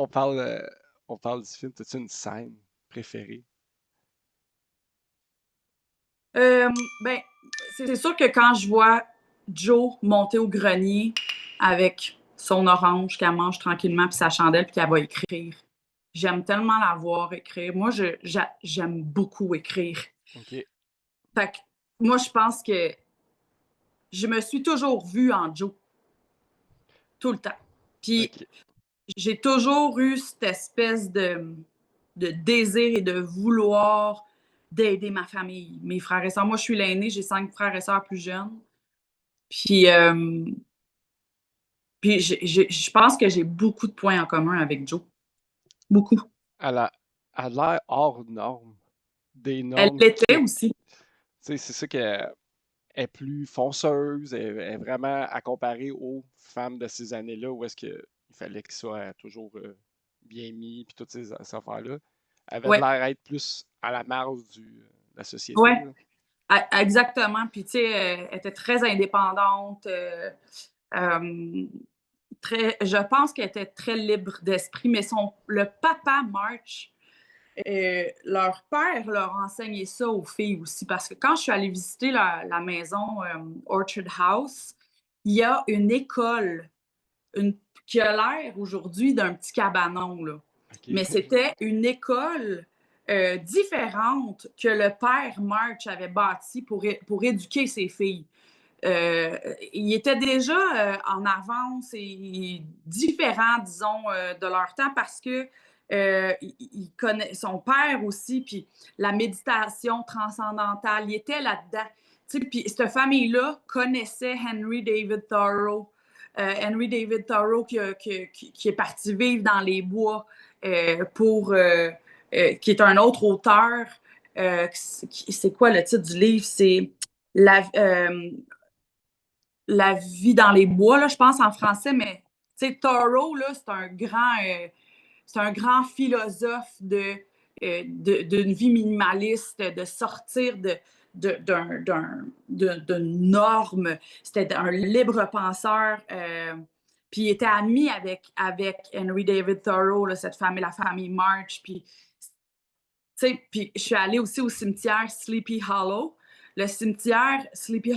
on parle du film. T'as-tu une scène préférée? Euh, ben, c'est sûr que quand je vois Joe monter au grenier avec son orange qu'elle mange tranquillement puis sa chandelle puis qu'elle va écrire, j'aime tellement la voir écrire. Moi, j'aime beaucoup écrire. Ok, Fait que moi, je pense que je me suis toujours vue en Joe, tout le temps. Puis ok. j'ai toujours eu cette espèce de désir et de vouloir d'aider ma famille, mes frères et sœurs. Moi, je suis l'aînée, j'ai 5 frères et sœurs plus jeunes. Puis, je pense que j'ai beaucoup de points en commun avec Joe. Beaucoup. Elle a, elle a l'air hors norme, des Elle normes l'était tu aussi. sais, c'est ça qu'elle est plus fonceuse, elle est vraiment à comparer aux femmes de ces années-là où est-ce qu'il fallait qu'ils soient toujours bien mis, puis toutes ces affaires-là. Elle avait de Ouais, l'air être plus à la marge de la société, ouais, là. exactement. Puis, tu sais, elle était très indépendante. Euh, je pense qu'elle était très libre d'esprit, mais le papa March, leur père leur enseignait ça aux filles aussi. Parce que quand je suis allée visiter la maison Orchard House, il y a une école une, qui a l'air aujourd'hui d'un petit cabanon, là. OK. Mais c'était une école différente que le père March avait bâtie pour éduquer ses filles. Il était déjà en avance et différent, disons, de leur temps parce que il connaît son père aussi, puis la méditation transcendantale, il était là-dedans. Puis cette famille-là connaissait Henry David Thoreau. Henry David Thoreau qui est parti vivre dans les bois qui est un autre auteur. C'est quoi le titre du livre? C'est la, la vie dans les bois, là, je pense en français, mais Thoreau, là, c'est un grand philosophe d'une vie minimaliste, de sortir de normes. C'était un libre penseur. Puis il était ami avec Henry David Thoreau, là, cette famille, la famille March. Puis je suis allée aussi au cimetière Sleepy Hollow. Le cimetière Sleepy